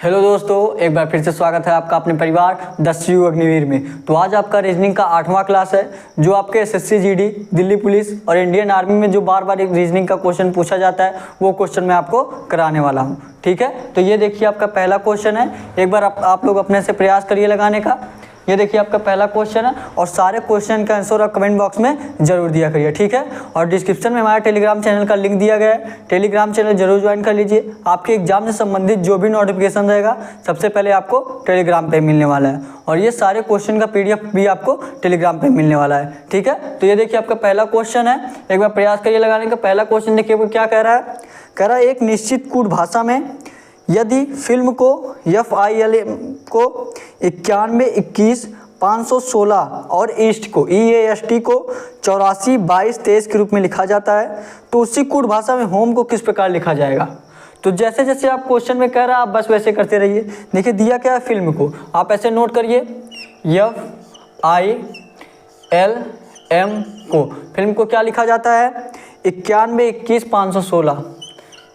Hello दोस्तों, एक बार फिर से स्वागत है आपका अपने परिवार द शिव अग्निवीर में। तो आज आपका रीजनिंग का 8वां क्लास है, जो आपके एसएससी जीडी, दिल्ली पुलिस और इंडियन आर्मी में जो बार बार एक रीजनिंग का क्वेश्चन पूछा जाता है, वो क्वेश्चन मैं आपको कराने वाला हूँ। ठीक है, तो ये देखिए आपका पहला क्वेश्चन है। एक बार आप लोग अपने से प्रयास करिए लगाने का। ये देखिए आपका पहला क्वेश्चन है और सारे क्वेश्चन का आंसर आप कमेंट बॉक्स में जरूर दिया करिए। ठीक है, और डिस्क्रिप्शन में हमारे टेलीग्राम चैनल का लिंक दिया गया है, टेलीग्राम चैनल जरूर ज्वाइन कर लीजिए। आपके एग्जाम से संबंधित जो भी नोटिफिकेशन रहेगा सबसे पहले आपको टेलीग्राम पे मिलने वाला है, और ये सारे क्वेश्चन का PDF भी आपको टेलीग्राम पे मिलने वाला है। ठीक है, तो ये देखिए आपका पहला क्वेश्चन है, एक बार प्रयास करिए लगाने का। पहला क्वेश्चन देखिए वो क्या कह रहा है। कह रहा है एक निश्चित कूट भाषा में यदि फिल्म को FILM को 91, 21, 516 और ईस्ट को EAST को 84, 22, 23 के रूप में लिखा जाता है, तो उसी कूट भाषा में होम को किस प्रकार लिखा जाएगा। तो जैसे जैसे आप क्वेश्चन में कह रहा है आप बस वैसे करते रहिए। देखिए दिया क्या है, फिल्म को आप ऐसे नोट करिए, FILM को फिल्म को क्या लिखा जाता है, 91, 21, 516,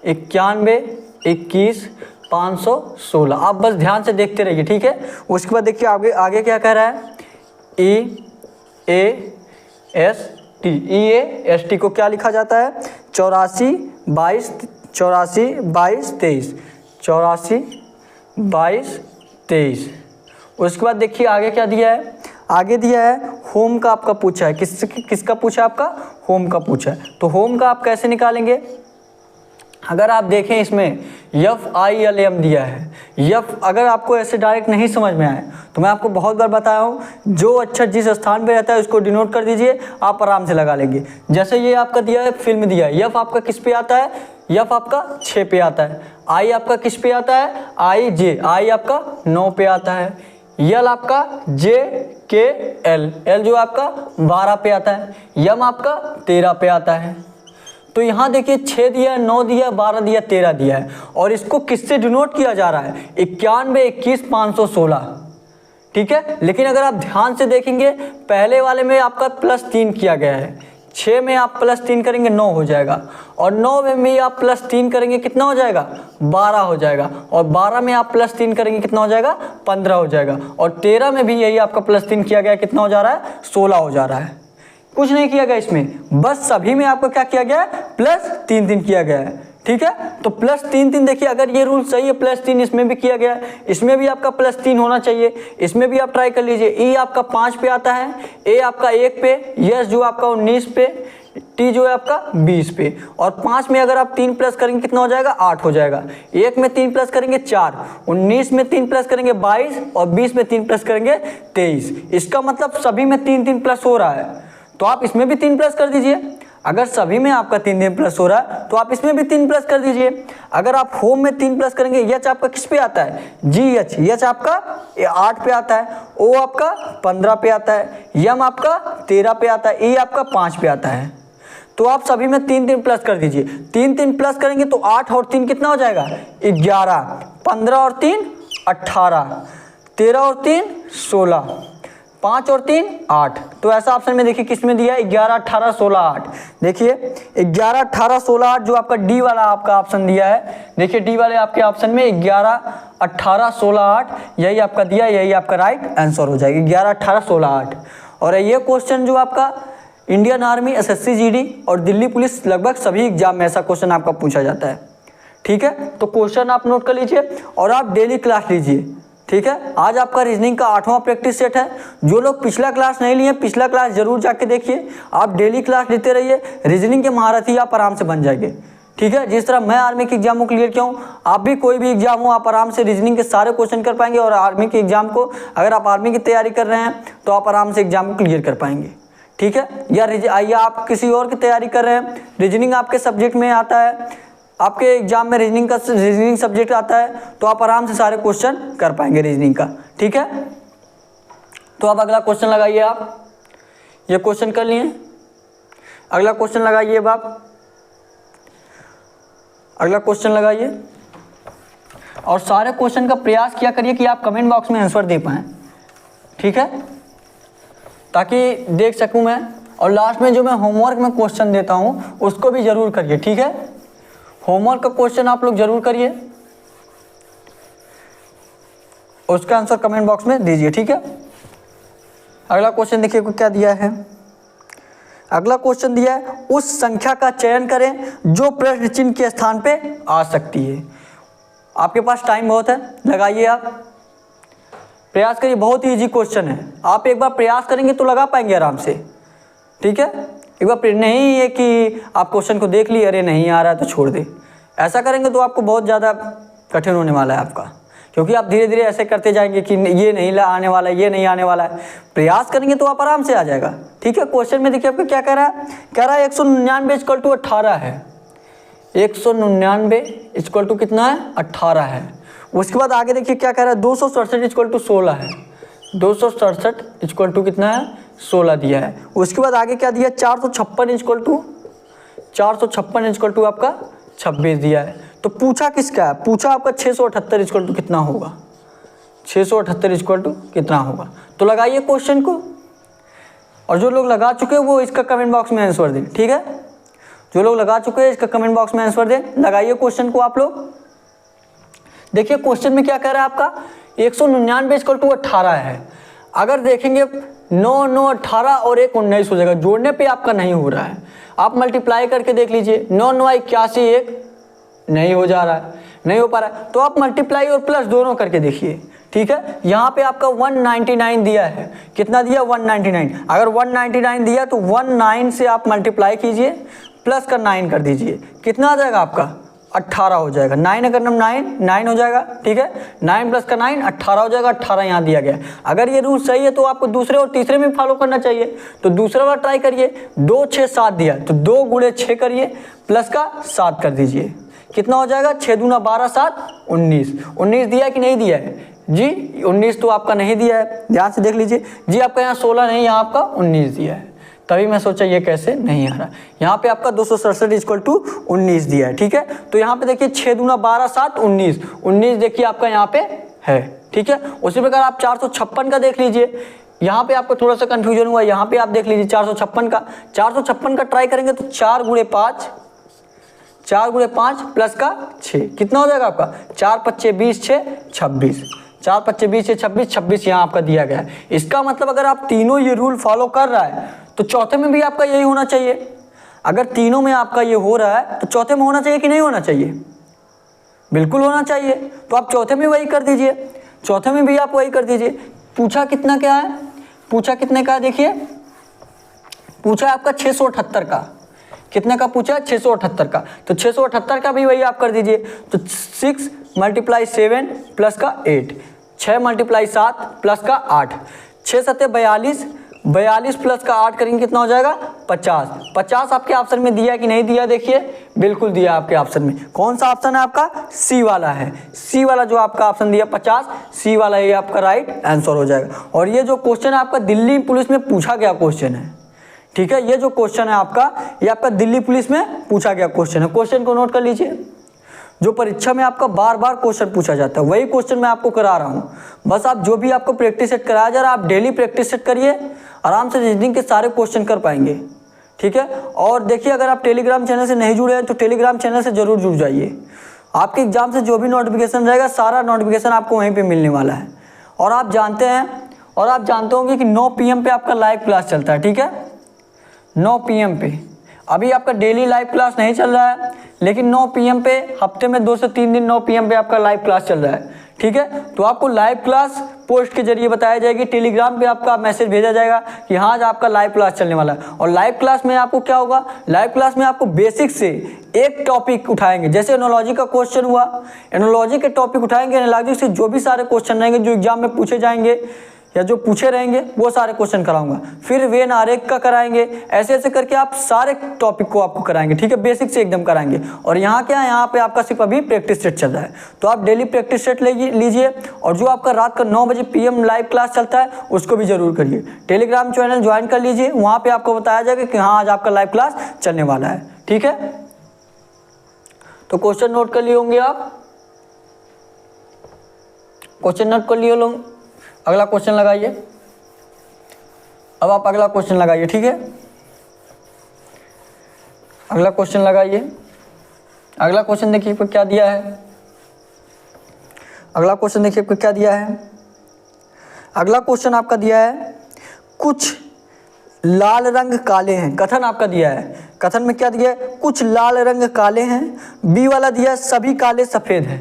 91, 21, 516। आप बस ध्यान से देखते रहिए। ठीक है, उसके बाद देखिए आगे क्या कह रहा है, EAST को क्या लिखा जाता है, 84, 22, 23, 84, 22, 23। उसके बाद देखिए आगे क्या दिया है, आगे दिया है होम का आपका पूछा है। किसका पूछा है, आपका होम का पूछा है। तो होम का आप कैसे निकालेंगे, अगर आप देखें इसमें FILM दिया है। अगर आपको ऐसे डायरेक्ट नहीं समझ में आए तो मैं आपको बहुत बार बताया हूँ, जो अक्षर जिस स्थान पे रहता है उसको डिनोट कर दीजिए, आप आराम से लगा लेंगे। जैसे ये आपका दिया है, फिल्म दिया है, F आपका किस पे आता है, F आपका 6 पे आता है, I आपका किस पे आता है, I आपका 9 पे आता है, L आपका JKL, L जो आपका 12 पे आता है, M आपका 13 पे आता है। तो यहाँ देखिए 6 दिया है, 9 दिया है, 12 दिया, 13 दिया है, और इसको किससे डिनोट किया जा रहा है, 91, 21, 516। ठीक है, लेकिन अगर आप ध्यान से देखेंगे पहले वाले में आपका +3 किया गया है, 6 में आप +3 करेंगे 9 हो जाएगा, और 9 में भी आप +3 करेंगे कितना हो जाएगा, 12 हो जाएगा, और 12 में आप +3 करेंगे कितना हो जाएगा, 15 हो जाएगा, और 13 में भी यही आपका +3 किया गया, कितना हो जा रहा है, 16 हो जा रहा है। कुछ नहीं किया गया इसमें, बस सभी में आपको क्या किया गया है, +3 किया गया है। ठीक है, तो +3 देखिए, अगर ये रूल सही है +3 इसमें भी किया गया है, इसमें भी आपका +3 होना चाहिए, इसमें भी आप ट्राई कर लीजिए। E आपका 5 पे आता है, A आपका 1 पे, S जो आपका 19 पे, T जो है आपका 20 पे, और 5 में अगर आप 3 प्लस करेंगे कितना हो जाएगा, 8 हो जाएगा। 1 में 3 प्लस करेंगे 4, 19 में 3 प्लस करेंगे 22, और 20 में 3 प्लस करेंगे 23। इसका मतलब सभी में 3 प्लस हो रहा है, तो आप इसमें भी 3 प्लस कर दीजिए। अगर सभी में आपका 3 प्लस हो रहा है तो आप इसमें भी 3 प्लस कर दीजिए। अगर आप होम में 3 प्लस करेंगे, H आपका किस पे आता है, H आपका 8 पे आता है, O आपका 15 पे आता है, M आपका 13 पे आता है, E आपका 5 पे आता है। तो आप सभी में 3 प्लस कर दीजिए। 3 प्लस करेंगे तो 8 और 3 कितना हो जाएगा, 11, 15 और 3 18, 13 और 3 16, 5 और 3 8। तो ऐसा ऑप्शन में देखिए किस में दिया है, 11, 18, 16, 8। देखिए 11, 18, 16, 8 जो आपका D वाला आपका ऑप्शन दिया है। देखिए D वाले आपके ऑप्शन में 11, 18, 16, 8 यही आपका दिया, यही आपका राइट आंसर हो जाएगा, 11, 18, 16, 8। और ये क्वेश्चन जो आपका इंडियन आर्मी, SSC GD और दिल्ली पुलिस लगभग सभी एग्जाम में ऐसा क्वेश्चन आपका पूछा जाता है। ठीक है, तो क्वेश्चन आप नोट कर लीजिए और आप डेली क्लास लीजिए। ठीक है, आज आपका रीजनिंग का 8वां प्रैक्टिस सेट है। जो लोग पिछला क्लास नहीं लिए, पिछला क्लास जरूर जाके देखिए। आप डेली क्लास लेते रहिए, रीजनिंग के महारथी आप आराम से बन जाएंगे। ठीक है, जिस तरह मैं आर्मी के एग्जाम को क्लियर किया हूँ, आप भी कोई भी एग्जाम हो आप आराम से रीजनिंग के सारे क्वेश्चन कर पाएंगे, और आर्मी के एग्जाम को अगर आप आर्मी की तैयारी कर रहे हैं तो आप आराम से एग्जाम को क्लियर कर पाएंगे। ठीक है, या आप किसी और की तैयारी कर रहे हैं, रीजनिंग आपके सब्जेक्ट में आता है, आपके एग्जाम में रीजनिंग सब्जेक्ट आता है, तो आप आराम से सारे क्वेश्चन कर पाएंगे रीजनिंग का। ठीक है, तो अब अगला क्वेश्चन लगाइए। आप ये क्वेश्चन कर लिए, अगला क्वेश्चन लगाइए। अब आप अगला क्वेश्चन लगाइए और सारे क्वेश्चन का प्रयास किया करिए कि आप कमेंट बॉक्स में आंसर दे पाएँ। ठीक है, ताकि देख सकूं मैं, और लास्ट में जो मैं होमवर्क में क्वेश्चन देता हूं उसको भी जरूर करिए। ठीक है, होमवर्क का क्वेश्चन आप लोग जरूर करिए। उसका आंसर कमेंट बॉक्स में दीजिए, ठीक है। अगला क्वेश्चन देखिए क्या दिया है। अगला क्वेश्चन दिया है उस संख्या का चयन करें जो प्रश्न चिन्ह के स्थान पे आ सकती है। आपके पास टाइम बहुत है, लगाइए आप, प्रयास करिए, बहुत ही इजी क्वेश्चन है। आप एक बार प्रयास करेंगे तो लगा पाएंगे आराम से, ठीक है। एक बार नहीं है कि आप क्वेश्चन को देख लिए, अरे नहीं आ रहा है तो छोड़ दे, ऐसा करेंगे तो आपको बहुत ज़्यादा कठिन होने वाला है आपका, क्योंकि आप धीरे धीरे ऐसे करते जाएंगे कि ये नहीं आने वाला है, ये नहीं आने वाला है। प्रयास करेंगे तो आप आराम से आ जाएगा, ठीक है। क्वेश्चन में देखिए आपको क्या कह रहा है, कह रहा है 199 इक्वल टू 18 है। 199 इक्वल टू कितना है, 18 है। उसके बाद आगे देखिए क्या कह रहा है, 267 इक्वल टू 16 है। 267 इक्वल टू कितना है, 16 दिया है। उसके बाद आगे क्या दिया, 456 इक्वल टू आपका 26 दिया है। तो पूछा किसका है, पूछा आपका 678 इक्वल टू कितना होगा, 678 इक्वल टू कितना होगा। तो लगाइए क्वेश्चन को, और जो लोग लगा चुके हैं वो इसका कमेंट बॉक्स में आंसर दें, ठीक है। जो लोग लगा चुके हैं इसका कमेंट बॉक्स में आंसर दें, लगाइए क्वेश्चन को आप लोग। देखिए क्वेश्चन में क्या कह रहा है आपका, 199 इक्वल टू 18 है। अगर देखेंगे 9 9 18 और 1 19 हो जाएगा, जोड़ने पे आपका नहीं हो रहा है। आप मल्टीप्लाई करके देख लीजिए, 9 9 81 1 नहीं हो जा रहा है, नहीं हो पा रहा है, तो आप मल्टीप्लाई और प्लस दोनों करके देखिए, ठीक है। यहाँ पे आपका 199 दिया है, कितना दिया, 199। अगर 199 दिया तो 19 से आप मल्टीप्लाई कीजिए, प्लस का 9 कर दीजिए, कितना आ जाएगा आपका, 18 हो जाएगा। 9 अगर 9 हो जाएगा, ठीक है। 9 प्लस का 9 18 हो जाएगा, 18 यहाँ दिया गया है। अगर ये रूल सही है तो आपको दूसरे और तीसरे में फॉलो करना चाहिए, तो दूसरा वाला ट्राई करिए। 2 6 7 दिया तो 2 गुणे 6 करिए, प्लस का 7 कर दीजिए, कितना हो जाएगा, 6 दूना 12 7 19। 19 दिया है कि नहीं दिया है जी, 19 तो आपका नहीं दिया है, ध्यान से देख लीजिए जी। आपका यहाँ 16 नहीं, यहाँ आपका 19 दिया है, तभी मैं सोचा ये कैसे नहीं आ रहा। यहाँ पे आपका 267 इक्वल टू 19 दिया है, ठीक है। तो यहाँ पे देखिए 6 दूना 12 7 19, 19 देखिए आपका यहाँ पे है, ठीक है। उसी प्रकार आप 456 का देख लीजिए, यहाँ पे आपको थोड़ा सा कंफ्यूजन हुआ, यहाँ पे आप देख लीजिए 456 का ट्राई करेंगे तो 4 गुणे 5 प्लस का 6 कितना हो जाएगा आपका, 4 5 20 6 26, 4 5 20 6 26, 26 यहाँ आपका दिया गया है। इसका मतलब अगर आप तीनों ये रूल फॉलो कर रहा है तो चौथे में भी आपका यही होना चाहिए। अगर तीनों में आपका ये हो रहा है तो चौथे में होना चाहिए कि नहीं होना चाहिए, बिल्कुल होना चाहिए। तो आप चौथे में वही कर दीजिए, चौथे में भी आप वही कर दीजिए। पूछा कितना क्या है, पूछा कितने का है, देखिए पूछा आपका 678 का, कितने का पूछा है, 678 का। तो 678 का भी वही आप कर दीजिए। तो 6 × 7 प्लस का 8, 6 × 7 प्लस का 8, 6 7 42, 42 प्लस का 8 करेंगे कितना हो जाएगा, 50। 50 आपके ऑप्शन में दिया कि नहीं दिया, देखिए बिल्कुल दिया आपके ऑप्शन में। कौन सा ऑप्शन है आपका, सी वाला है, सी वाला जो आपका ऑप्शन दिया 50, सी वाला ये आपका राइट आंसर हो जाएगा। और ये जो क्वेश्चन है आपका दिल्ली पुलिस में पूछा गया क्वेश्चन है, ठीक है। ये जो क्वेश्चन है आपका, ये आपका दिल्ली पुलिस में पूछा गया क्वेश्चन है। क्वेश्चन को नोट कर लीजिए, जो परीक्षा में आपका बार बार क्वेश्चन पूछा जाता है वही क्वेश्चन मैं आपको करा रहा हूँ। बस आप जो भी आपको प्रैक्टिस सेट कराया जा रहा है आप डेली प्रैक्टिस सेट करिए, आराम से रीजनिंग के सारे क्वेश्चन कर पाएंगे, ठीक है। और देखिए अगर आप टेलीग्राम चैनल से नहीं जुड़े हैं तो टेलीग्राम चैनल से जरूर जुड़ जाइए। आपके एग्जाम से जो भी नोटिफिकेशन रहेगा सारा नोटिफिकेशन आपको वहीं पर मिलने वाला है। और आप जानते होंगे कि 9 PM पे आपका लाइव क्लास चलता है, ठीक है। 9 PM पे अभी आपका डेली लाइव क्लास नहीं चल रहा है, लेकिन 9 PM पे हफ्ते में 2 से 3 दिन 9 PM पे आपका लाइव क्लास चल रहा है, ठीक है। तो आपको लाइव क्लास पोस्ट के जरिए बताया जाएगी, टेलीग्राम पे आपका मैसेज भेजा जाएगा कि हाँ आज आपका लाइव क्लास चलने वाला है। और लाइव क्लास में आपको क्या होगा, लाइव क्लास में आपको बेसिक से एक टॉपिक उठाएंगे, जैसे एनोलॉजी का क्वेश्चन हुआ, एनोलॉजी के टॉपिक उठाएंगे, एनोलॉजी से जो भी सारे क्वेश्चन रहेंगे जो एग्जाम में पूछे जाएंगे या जो पूछे रहेंगे वो सारे क्वेश्चन कराऊंगा। फिर वेन आरेख का कराएंगे, ऐसे ऐसे करके आप सारे टॉपिक को आपको कराएंगे, ठीक है। बेसिक से एकदम कराएंगे। और यहाँ क्या है, यहाँ पे आपका सिर्फ अभी प्रैक्टिस सेट चल रहा है, तो आप डेली प्रैक्टिस सेट लीजिए। और जो आपका रात का 9 बजे PM लाइव क्लास चलता है उसको भी जरूर करिए। टेलीग्राम चैनल ज्वाइन कर लीजिए, वहाँ पर आपको बताया जाएगा कि हाँ आज आपका लाइव क्लास चलने वाला है, ठीक है। तो क्वेश्चन नोट कर लिए होंगे आप, क्वेश्चन नोट कर लिए लोग। अगला क्वेश्चन लगाइए, अब आप अगला क्वेश्चन लगाइए, ठीक है। अगला क्वेश्चन लगाइए। अगला क्वेश्चन देखिए क्या दिया है, अगला क्वेश्चन देखिए क्या दिया है। अगला क्वेश्चन आपका दिया है कुछ लाल रंग काले हैं। कथन आपका दिया है, कथन में क्या दिया है, कुछ लाल रंग काले हैं। बी वाला दिया है सभी काले सफ़ेद हैं।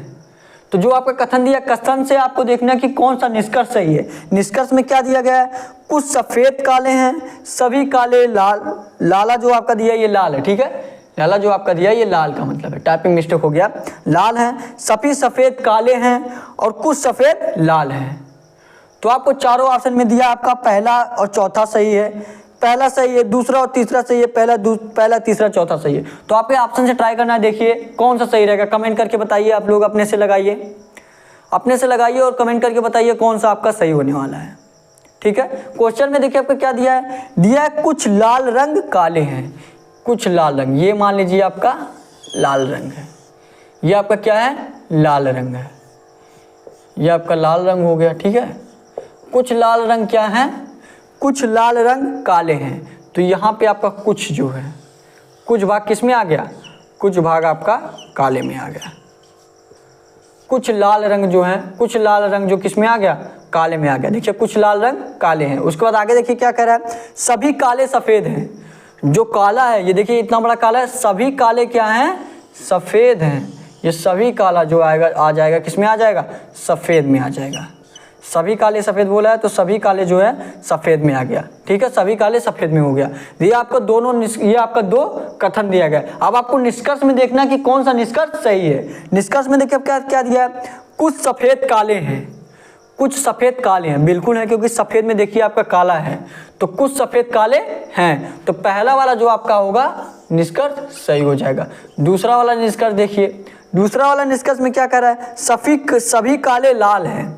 तो जो आपका कथन दिया, कथन से आपको देखना कि कौन सा निष्कर्ष सही है। निष्कर्ष में क्या दिया गया है, कुछ सफ़ेद काले हैं, सभी काले लाल। लाला जो आपका दिया है ये लाल है, ठीक है, लाला जो आपका दिया है ये लाल का मतलब है, टाइपिंग मिस्टेक हो गया, लाल हैं, सभी सफ़ेद काले हैं और कुछ सफ़ेद लाल हैं। तो आपको चारों ऑप्शन में दिया, आपका पहला और चौथा सही है, पहला सही है, दूसरा और तीसरा सही है, पहला तीसरा चौथा सही है। तो आपके ऑप्शन से ट्राई करना है, देखिए कौन सा सही रहेगा। कमेंट करके बताइए, आप लोग अपने से लगाइए, अपने से लगाइए और कमेंट करके बताइए कौन सा आपका सही होने वाला है, ठीक है। क्वेश्चन में देखिए आपको क्या दिया है कुछ लाल रंग काले हैं। कुछ लाल रंग, ये मान लीजिए आपका लाल रंग है, ये आपका क्या है, लाल रंग है, ये आपका लाल रंग हो गया, ठीक है। कुछ लाल रंग क्या है, कुछ लाल रंग काले हैं। तो यहाँ पे आपका कुछ जो है, कुछ भाग किस में आ गया, कुछ भाग आपका काले में आ गया। कुछ लाल रंग जो है, कुछ लाल रंग जो किस में आ गया, काले में आ गया। देखिए कुछ लाल रंग काले हैं। उसके बाद आगे देखिए क्या कह रहा है, सभी काले सफ़ेद हैं। जो काला है ये देखिए इतना बड़ा काला है, सभी काले क्या हैं, सफ़ेद हैं। ये सभी काला जो आएगा आ जाएगा किस में आ जाएगा, सफ़ेद में आ जाएगा। सभी काले सफ़ेद बोला है तो सभी काले जो है सफ़ेद में आ गया, ठीक है, सभी काले सफ़ेद में हो गया। ये आपका दोनों, ये आपका दो कथन दिया गया। अब आपको निष्कर्ष में देखना कि कौन सा निष्कर्ष सही है। निष्कर्ष में देखिए क्या क्या दिया है, कुछ सफ़ेद काले हैं, कुछ सफ़ेद काले हैं, बिल्कुल है, क्योंकि सफ़ेद में देखिए आपका काला है, तो कुछ सफ़ेद काले हैं। तो पहला वाला जो आपका होगा निष्कर्ष सही हो जाएगा। दूसरा वाला निष्कर्ष देखिए, दूसरा वाला निष्कर्ष में क्या कर रहा है, सभी काले लाल हैं।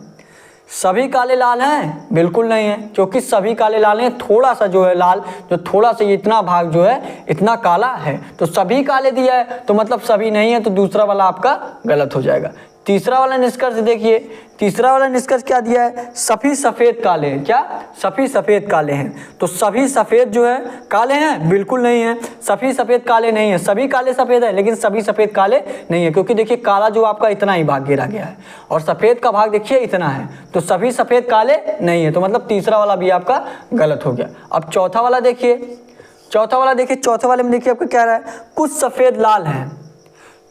सभी काले लाल हैं, बिल्कुल नहीं है, क्योंकि सभी काले लाल हैं, थोड़ा सा जो है लाल, जो थोड़ा सा इतना भाग जो है इतना काला है। तो सभी काले दिया है तो मतलब सभी नहीं है, तो दूसरा वाला आपका गलत हो जाएगा। तीसरा वाला निष्कर्ष देखिए, तीसरा वाला निष्कर्ष क्या दिया है, सभी सफ़ेद काले हैं। क्या, सभी सफ़ेद काले हैं। तो सभी सफ़ेद जो है काले हैं, बिल्कुल नहीं है, सभी सफ़ेद काले नहीं है। सभी काले सफ़ेद है लेकिन सभी सफ़ेद काले नहीं है, क्योंकि देखिए काला जो आपका इतना ही भाग घेरा गया है और सफ़ेद का भाग देखिए इतना है, तो सभी सफ़ेद काले नहीं है। तो मतलब तीसरा वाला भी आपका गलत हो गया। अब चौथा वाला देखिए, चौथा वाला देखिए, चौथे वाले में देखिए आपको क्या रहा है, कुछ सफ़ेद लाल हैं।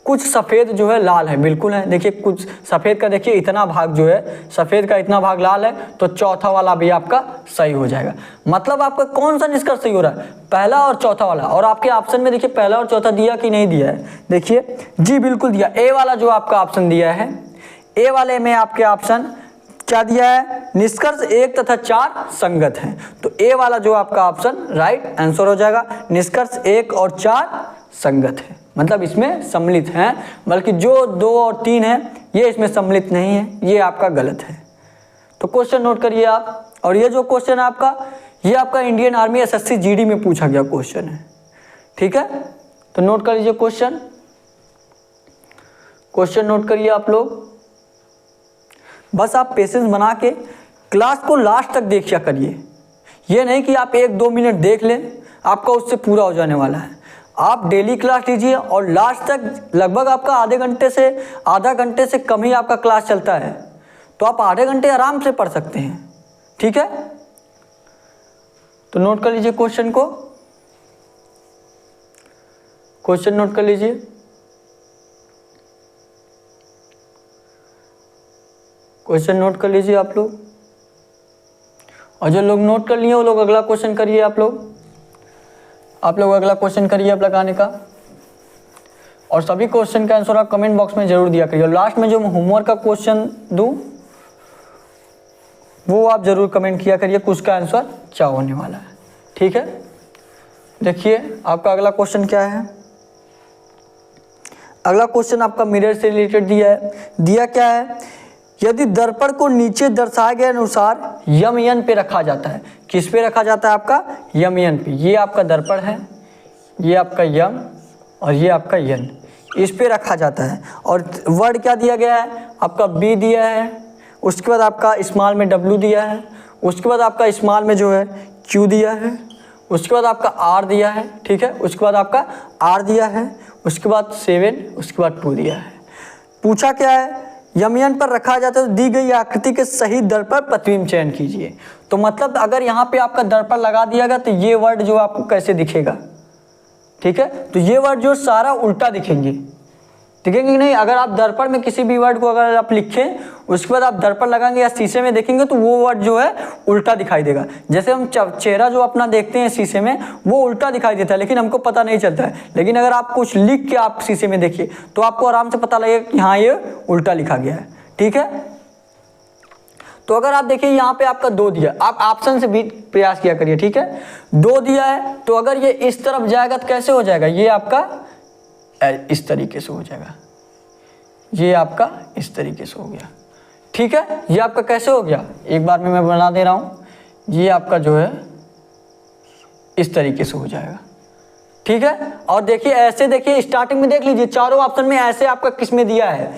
कुछ सफ़ेद जो है लाल है, बिल्कुल है। देखिए कुछ सफ़ेद का देखिए इतना भाग जो है, सफ़ेद का इतना भाग लाल है, तो चौथा वाला भी आपका सही हो जाएगा। मतलब आपका कौन सा निष्कर्ष सही हो रहा है, पहला और चौथा वाला। और आपके ऑप्शन में देखिए पहला और चौथा दिया कि नहीं दिया है, देखिए जी बिल्कुल दिया। ए वाला जो आपका ऑप्शन दिया है, ए वाले में आपके ऑप्शन क्या दिया है, निष्कर्ष 1 तथा 4 संगत हैं। तो ए वाला जो आपका ऑप्शन राइट आंसर हो जाएगा। निष्कर्ष 1 और 4 संगत है, मतलब इसमें सम्मिलित हैं, बल्कि जो 2 और 3 है ये इसमें सम्मिलित नहीं है, ये आपका गलत है। तो क्वेश्चन नोट करिए आप। और ये जो क्वेश्चन है आपका, ये आपका इंडियन आर्मी एसएससी जीडी में पूछा गया क्वेश्चन है, ठीक है। तो नोट कर लीजिए क्वेश्चन, क्वेश्चन नोट करिए आप लोग। बस आप पेशेंस बना के क्लास को लास्ट तक देखिया करिए। ये नहीं कि आप 1-2 मिनट देख लें, आपका उससे पूरा हो जाने वाला है। आप डेली क्लास लीजिए और लास्ट तक, लगभग आपका आधा घंटे से कम ही आपका क्लास चलता है, तो आप आधे घंटे आराम से पढ़ सकते हैं, ठीक है। तो नोट कर लीजिए क्वेश्चन को, क्वेश्चन नोट कर लीजिए। क्वेश्चन नोट कर लीजिए आप लोग, और जो लोग नोट कर लिए वो लोग अगला क्वेश्चन करिए। आप लोग अगला क्वेश्चन करिए अब लगाने का, और सभी क्वेश्चन का आंसर आप कमेंट बॉक्स में जरूर दिया करिए। लास्ट में जो होमवर्क का क्वेश्चन दूं वो आप जरूर कमेंट किया करिए कि उसका आंसर क्या होने वाला है, ठीक है। देखिए आपका अगला क्वेश्चन क्या है। अगला क्वेश्चन आपका मिरर से रिलेटेड दिया है। दिया क्या है, यदि दर्पण को नीचे दर्शाए गए अनुसार यम यन पे रखा जाता है। किस पे रखा जाता है आपका, यम यन पे। ये आपका दर्पण है, ये आपका यम और ये आपका यन, इस पे रखा जाता है। और वर्ड क्या दिया गया है आपका, बी दिया है, उसके बाद आपका स्मॉल में डब्ल्यू दिया है, उसके बाद आपका स्मॉल में जो है क्यू दिया है, उसके बाद आपका आर दिया है, ठीक है, उसके बाद आपका आर दिया है, उसके बाद 7, उसके बाद 2 दिया है। पूछा क्या है, यमयन पर रखा जाता है तो दी गई आकृति के सही दर पर प्रतिबिंब चयन कीजिए। तो मतलब अगर यहाँ पे आपका दर्पण लगा दिया गया तो ये वर्ड जो आपको कैसे दिखेगा, ठीक है, तो ये वर्ड जो सारा उल्टा दिखेंगे, दिखेंगे कि नहीं। अगर आप दर्पण में किसी भी वर्ड को अगर आप लिखें उसके बाद आप दर्पण लगाएंगे या शीशे में देखेंगे तो वो वर्ड जो है उल्टा दिखाई देगा। जैसे हम चेहरा जो अपना देखते हैं शीशे में वो उल्टा दिखाई देता है लेकिन हमको पता नहीं चलता है। लेकिन अगर आप कुछ लिख के आप शीशे में देखिए तो आपको आराम से पता लगेगा कि हाँ ये उल्टा लिखा गया है, ठीक है। तो अगर आप देखिए यहाँ पे आपका 2 दिया, आप ऑप्शन से भी प्रयास किया करिए, ठीक है। 2 दिया है तो अगर ये इस तरफ जाएगा तो कैसे हो जाएगा, ये आपका इस तरीके से हो जाएगा, ये आपका इस तरीके से हो गया, ठीक है। ये आपका कैसे हो गया, एक बार में मैं बना दे रहा हूँ, ये आपका जो है इस तरीके से हो जाएगा, ठीक है। और देखिए ऐसे, देखिए स्टार्टिंग में देख लीजिए चारों ऑप्शन में ऐसे आपका किस में दिया है,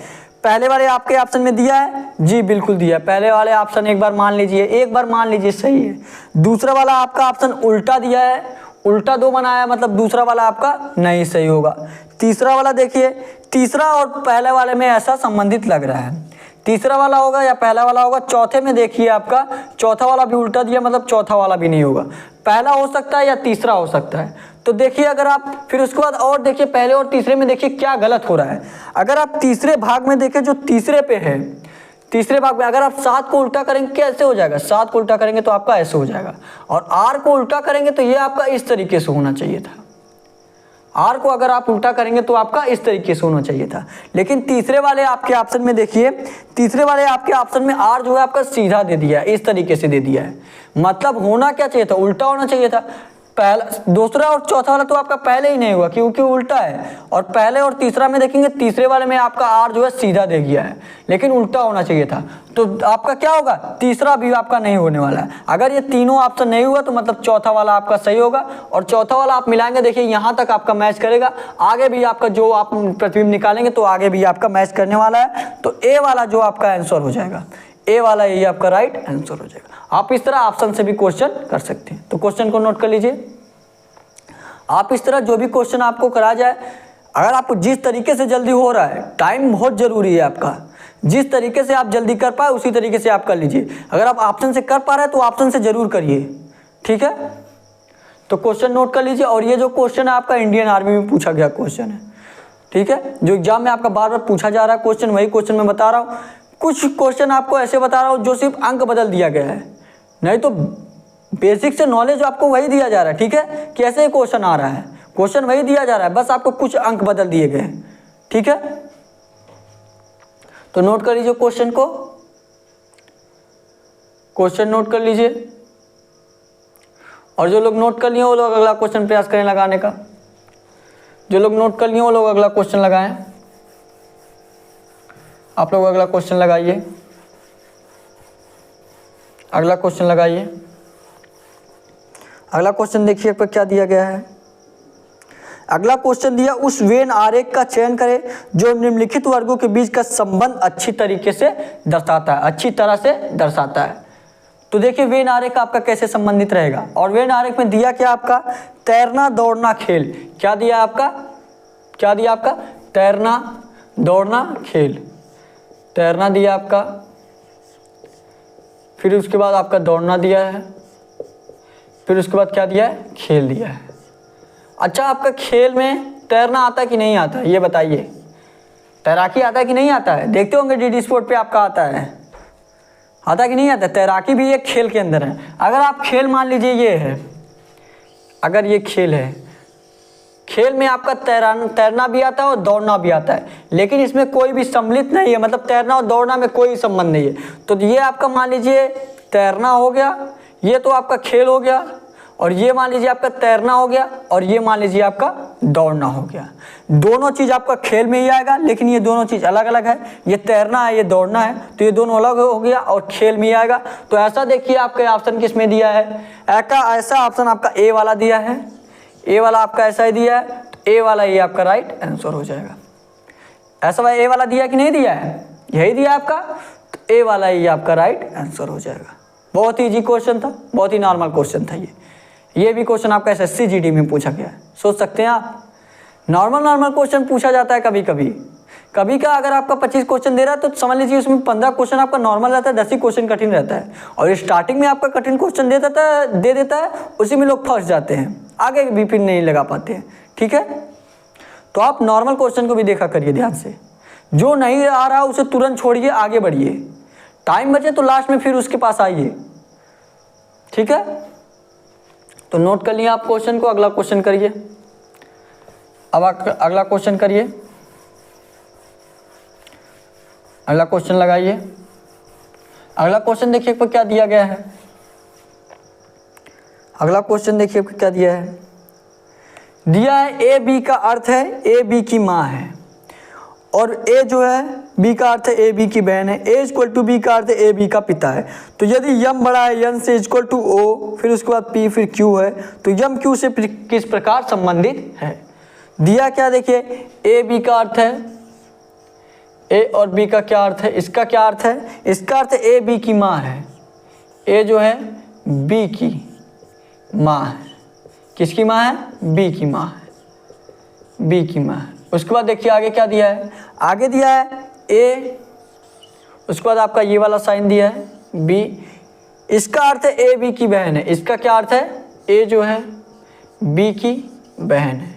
पहले वाले आपके ऑप्शन में दिया है, जी बिल्कुल दिया है। पहले वाले ऑप्शन एक बार मान लीजिए सही है। दूसरा वाला आपका ऑप्शन उल्टा दिया है, उल्टा 2 बनाया मतलब दूसरा वाला आपका नहीं सही होगा। तीसरा वाला देखिए, तीसरा और पहले वाले में ऐसा संबंधित लग रहा है, तीसरा वाला होगा या पहला वाला होगा। चौथे में देखिए आपका चौथा वाला भी उल्टा दिया मतलब चौथा वाला भी नहीं होगा, पहला हो सकता है या तीसरा हो सकता है। तो देखिए अगर आप फिर उसके बाद और देखिए पहले और तीसरे में देखिए क्या गलत हो रहा है। अगर आप तीसरे भाग में देखें जो तीसरे पे है, तीसरे भाग में अगर आप 7 को उल्टा करेंगे कैसे हो जाएगा, 7 को उल्टा करेंगे तो आपका ऐसे हो जाएगा। और R को उल्टा करेंगे तो ये आपका इस तरीके से होना चाहिए था, R को अगर आप उल्टा करेंगे तो आपका इस तरीके से होना चाहिए था। लेकिन तीसरे वाले आपके ऑप्शन में देखिए, तीसरे वाले आपके ऑप्शन में R जो है आपका सीधा दे दिया है, इस तरीके से दे दिया है। मतलब होना क्या चाहिए था, उल्टा होना चाहिए था। पहला, दूसरा और चौथा वाला तो आपका पहले ही नहीं हुआ क्योंकि उल्टा है। और पहले और तीसरा में देखेंगे, तीसरे वाले में आपका R जो है सीधा दे दिया है लेकिन उल्टा होना चाहिए था। तो आपका क्या होगा, तीसरा भी आपका नहीं होने वाला है। अगर ये तीनों ऑप्शन नहीं हुआ तो मतलब चौथा वाला आपका सही होगा। और चौथा वाला आप मिलाएंगे, देखिए यहाँ तक आपका मैच करेगा, आगे भी आपका जो आप प्रतिबिंब निकालेंगे तो आगे भी आपका मैच करने वाला है। तो ए वाला जो आपका आंसर हो जाएगा, ए वाला ये आपका राइट आंसर हो जाएगा। आप इस तरह ऑप्शन से भी क्वेश्चन कर सकते हैं। तो क्वेश्चन को नोट कर लीजिए। आप इस तरह जो भी क्वेश्चन आपको करा जाए, अगर आपको जिस तरीके से जल्दी हो रहा है, टाइम बहुत जरूरी है आपका, जिस तरीके से आप जल्दी कर पाए उसी तरीके से आप कर लीजिए। अगर आप ऑप्शन से कर पा रहे हैं तो ऑप्शन से जरूर करिए, ठीक है। तो क्वेश्चन नोट कर लीजिए। और ये जो क्वेश्चन है आपका इंडियन आर्मी में पूछा गया क्वेश्चन है, ठीक है, जो एग्जाम में आपका बार बार पूछा जा रहा है क्वेश्चन, वही क्वेश्चन मैं बता रहा हूँ। कुछ क्वेश्चन आपको ऐसे बता रहा हूँ जो सिर्फ अंक बदल दिया गया है, नहीं तो बेसिक से नॉलेज आपको वही दिया जा रहा है, ठीक है। कैसे क्वेश्चन आ रहा है, क्वेश्चन वही दिया जा रहा है, बस आपको कुछ अंक बदल दिए गए हैं, ठीक है। तो नोट कर लीजिए क्वेश्चन को, क्वेश्चन नोट कर लीजिए। और जो लोग नोट कर लिए वो लोग अगला क्वेश्चन प्रयास करें लगाने का। जो लोग नोट कर लिए वो लोग अगला क्वेश्चन लगाएं। आप लोग अगला क्वेश्चन लगाइए, अगला क्वेश्चन लगाइए। अगला क्वेश्चन देखिए आपको क्या दिया गया है। अगला क्वेश्चन दिया, उस वेन आरेख का चयन करें जो निम्नलिखित वर्गों के बीच का संबंध अच्छी तरीके से दर्शाता है, अच्छी तरह से दर्शाता है। तो देखिए वेन आरेख आपका कैसे संबंधित रहेगा। और वेन आरेख में दिया क्या आपका, तैरना दौड़ना खेल। क्या दिया आपका, क्या दिया आपका, तैरना दौड़ना खेल। तैरना दिया आपका, फिर उसके बाद आपका दौड़ना दिया है, फिर उसके बाद क्या दिया है, खेल दिया है। अच्छा, आपका खेल में तैरना आता है कि नहीं आता है, ये बताइए। तैराकी आता है कि नहीं आता है, देखते होंगे डीडी स्पोर्ट पे आपका आता है, आता है कि नहीं आता है। तैराकी भी एक खेल के अंदर है। अगर आप खेल मान लीजिए ये है, अगर ये खेल है, खेल में आपका तैरना भी आता है और दौड़ना भी आता है, लेकिन इसमें कोई भी सम्मिलित नहीं है, मतलब तैरना और दौड़ना में कोई संबंध नहीं है। तो ये आपका मान लीजिए तैरना हो गया, ये तो आपका खेल हो गया, और ये मान लीजिए आपका तैरना हो गया, और ये मान लीजिए आपका दौड़ना हो गया। दोनों चीज़ आपका खेल में ही आएगा, लेकिन ये दोनों चीज़ अलग अलग है। ये तैरना है, ये दौड़ना है, तो ये दोनों अलग हो गया और खेल में ही आएगा। तो ऐसा देखिए आपके ऑप्शन किस में दिया है, ऐसा ऑप्शन आपका ए वाला दिया है, ए वाला आपका ऐसा ही दिया है, तो ए वाला ये आपका राइट आंसर हो जाएगा। ऐसा ए वाला दिया कि नहीं दिया है, यही दिया आपका, तो ए वाला ये आपका राइट आंसर हो जाएगा। बहुत ही इजी क्वेश्चन था, बहुत ही नॉर्मल क्वेश्चन था ये भी क्वेश्चन आपका एसएससी जीडी में पूछा गया है। सोच सकते हैं आप, नॉर्मल क्वेश्चन पूछा जाता है कभी कभी, कभी का अगर आपका 25 क्वेश्चन दे रहा है तो समझ लीजिए उसमें 15 क्वेश्चन आपका नॉर्मल रहता है, 10 ही क्वेश्चन कठिन रहता है। और स्टार्टिंग में आपका कठिन क्वेश्चन दे देता है, उसी में लोग फंस जाते हैं, आगे भी फिर नहीं लगा पाते हैं। ठीक है, तो आप नॉर्मल क्वेश्चन को भी देखा करिए ध्यान से, जो नहीं आ रहा उसे तुरंत छोड़िए, आगे बढ़िए, टाइम बचे तो लास्ट में फिर उसके पास आइए। ठीक है, तो नोट कर लिए आप क्वेश्चन को, अगला क्वेश्चन करिए। अब अगला क्वेश्चन करिए, अगला क्वेश्चन लगाइए। अगला क्वेश्चन देखिए पर क्या दिया गया है, अगला क्वेश्चन देखिए क्या दिया है। दिया है ए बी का अर्थ है ए बी की माँ है, और ए जो है बी का अर्थ है ए बी की बहन है, ए इक्वल टू बी का अर्थ है ए बी का पिता है। तो यदि यम बड़ा है यन से इक्वल टू ओ, फिर उसके बाद पी फिर क्यू है, तो यम क्यू से किस प्रकार संबंधित है। दिया क्या देखिए, ए बी का अर्थ है, ए और बी का क्या अर्थ है, इसका क्या अर्थ है, इसका अर्थ ए बी की माँ है, ए जो है बी की माँ है, किसकी माँ है, बी की माँ है, बी की माँ है। उसके बाद देखिए आगे क्या दिया है, आगे दिया है ए, उसके बाद आपका ये वाला साइन दिया है बी, इसका अर्थ है ए बी की बहन है, इसका क्या अर्थ है, ए जो है बी की बहन है,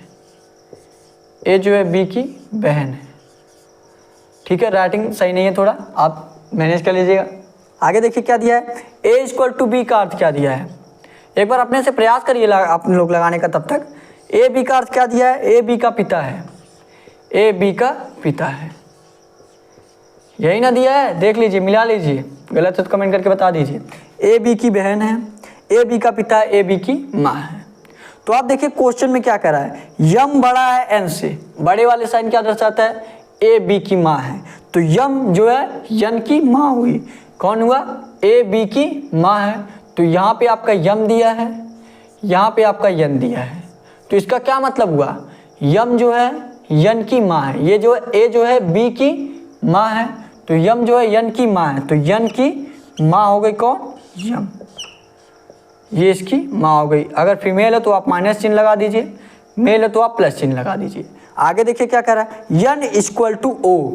ए जो है बी की बहन है। ठीक है, राइटिंग सही नहीं है थोड़ा, आप मैनेज कर लीजिएगा। आगे देखिए क्या दिया है, ए इक्वल टू बी का अर्थ क्या दिया है, एक बार अपने से प्रयास करिए आप लोग लगाने का। तब तक ए बी का अर्थ क्या दिया है, ए बी का पिता है, ए बी का पिता है, यही ना दिया है, देख लीजिए, मिला लीजिए, गलत है तो कमेंट करके बता दीजिए। ए बी की बहन है, ए बी का पिता है, ए बी की माँ है। तो आप देखिए क्वेश्चन में क्या करा है, यम बड़ा है एन से, बड़े वाले साइन क्या दर्शाता है, ए बी की माँ है, तो यम जो है यन की माँ हुई, कौन हुआ, ए बी की माँ है। तो यहाँ पे आपका यम दिया है, यहाँ पे आपका यन दिया है, तो इसका क्या मतलब हुआ, यम जो है यन की माँ है, ये जो है ए जो है बी की माँ है, तो यम जो है यन की माँ है, तो यन की माँ हो गई कौन, यम, ये इसकी माँ हो गई। अगर फीमेल है तो आप माइनस चिन्ह लगा दीजिए, मेल है तो आप प्लस चिन्ह लगा दीजिए। आगे देखिए क्या कर रहा है, N equal to O,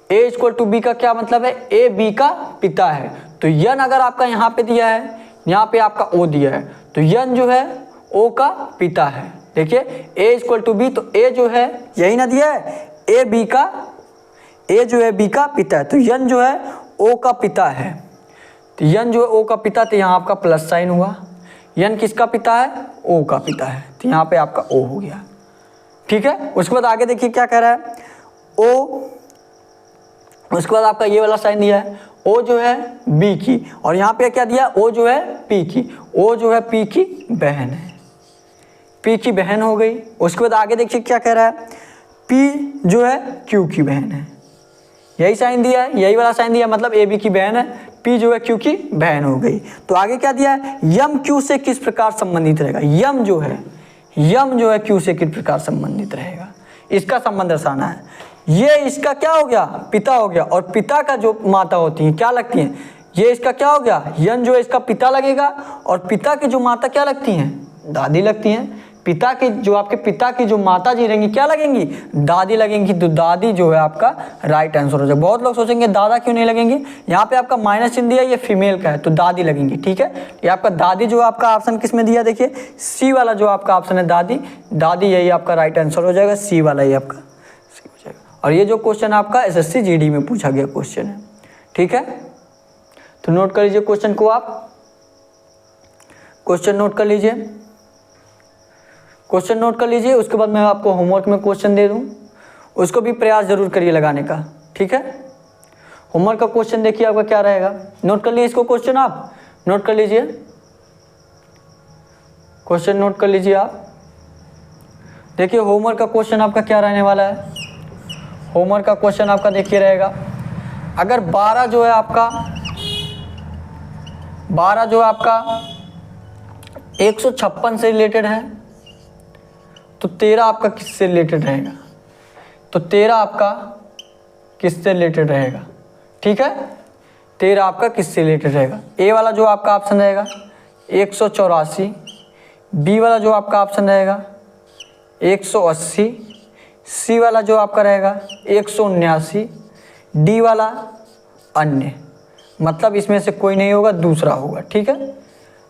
A equal to B का क्या मतलब है, ए बी का पिता है, तो यन अगर आपका यहाँ पे दिया है, यहाँ पे आपका ओ दिया है, तो यन जो है ओ का पिता है। देखिए ए इक्वल टू बी, तो ए जो है यही ना दिया है, ए बी का, ए जो है बी का पिता है, तो यन जो है ओ का पिता है, तो यन जो है ओ का पिता, तो यहाँ आपका प्लस साइन हुआ, यन किसका पिता है, ओ का पिता है, तो यहाँ पे आपका ओ हो गया। ठीक है, उसके बाद आगे देखिए क्या कह रहा है, ओ, उसके बाद आपका ये वाला साइन दिया है, ओ जो है बी की, और यहाँ पे क्या दिया, ओ जो है पी की, ओ जो है पी की बहन है, पी की बहन हो गई। उसके बाद आगे देखिए क्या कह रहा है, पी जो है क्यू की बहन है, यही साइन दिया है, यही वाला साइन दिया, मतलब ए बी की बहन है, पी जो है क्यू की बहन हो गई। तो आगे क्या दिया है, यम क्यू से किस प्रकार संबंधित रहेगा, यम जो है क्यू से किस प्रकार संबंधित रहेगा, इसका संबंध दर्शाना है। ये इसका क्या हो गया, पिता हो गया, और पिता का जो माता होती है क्या लगती हैं, ये इसका क्या हो गया, यन जो है इसका पिता लगेगा, और पिता की जो माता क्या लगती हैं, दादी लगती हैं। पिता की जो आपके पिता की जो माता जी रहेंगी क्या लगेंगी, दादी लगेंगी, तो दादी जो है आपका राइट आंसर हो जाएगा। बहुत लोग सोचेंगे दादा क्यों नहीं लगेंगे, यहाँ पे आपका माइनस चिन्ह दिया, ये फीमेल का है, तो दादी लगेंगी। ठीक है, ये आपका दादी जो आपका ऑप्शन किस में दिया, देखिए सी वाला जो आपका ऑप्शन है दादी, दादी यही आपका राइट आंसर हो जाएगा, सी वाला ही आपका सी हो जाएगा। और ये जो क्वेश्चन आपका SSC GD में पूछा गया क्वेश्चन है। ठीक है, तो नोट कर लीजिए क्वेश्चन को, आप क्वेश्चन नोट कर लीजिए, क्वेश्चन नोट कर लीजिए। उसके बाद मैं आपको होमवर्क में क्वेश्चन दे दूं, उसको भी प्रयास जरूर करिए लगाने का। ठीक है, होमवर्क का क्वेश्चन देखिए आपका क्या रहेगा, नोट कर लीजिए इसको, क्वेश्चन आप नोट कर लीजिए, क्वेश्चन नोट कर लीजिए आप। देखिए होमवर्क का क्वेश्चन आपका क्या रहने वाला है, होमवर्क का क्वेश्चन आपका देखिए रहेगा, अगर 12 जो है आपका 156 से रिलेटेड है, तो 13 आपका किससे रिलेटेड रहेगा, तो 13 आपका किससे रिलेटेड रहेगा। ठीक है, 13 आपका किससे रिलेटेड रहेगा, ए वाला जो आपका ऑप्शन रहेगा 184, बी वाला जो आपका ऑप्शन रहेगा 180, सी वाला जो आपका रहेगा 179, डी वाला अन्य, मतलब इसमें से कोई नहीं होगा, दूसरा होगा। ठीक है,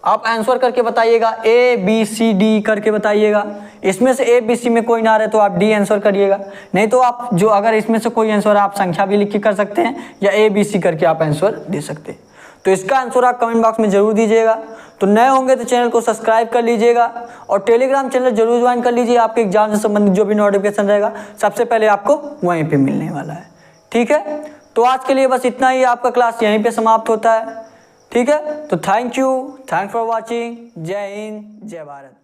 आप आंसर करके बताइएगा, ए बी सी डी करके बताइएगा। इसमें से ए बी सी में कोई ना रहे तो आप डी आंसर करिएगा, नहीं तो आप जो अगर इसमें से कोई आंसर आप संख्या भी लिख के कर सकते हैं या ए बी सी करके आप आंसर दे सकते हैं। तो इसका आंसर आप कमेंट बॉक्स में जरूर दीजिएगा। तो नए होंगे तो चैनल को सब्सक्राइब कर लीजिएगा और टेलीग्राम चैनल जरूर ज्वाइन कर लीजिए। आपके एग्जाम से संबंधित जो भी नोटिफिकेशन रहेगा सबसे पहले आपको वहीं पे मिलने वाला है। ठीक है, तो आज के लिए बस इतना ही, आपका क्लास यहीं पे समाप्त होता है। ठीक है, तो thank you, thanks for watching. जय हिंद, जय भारत।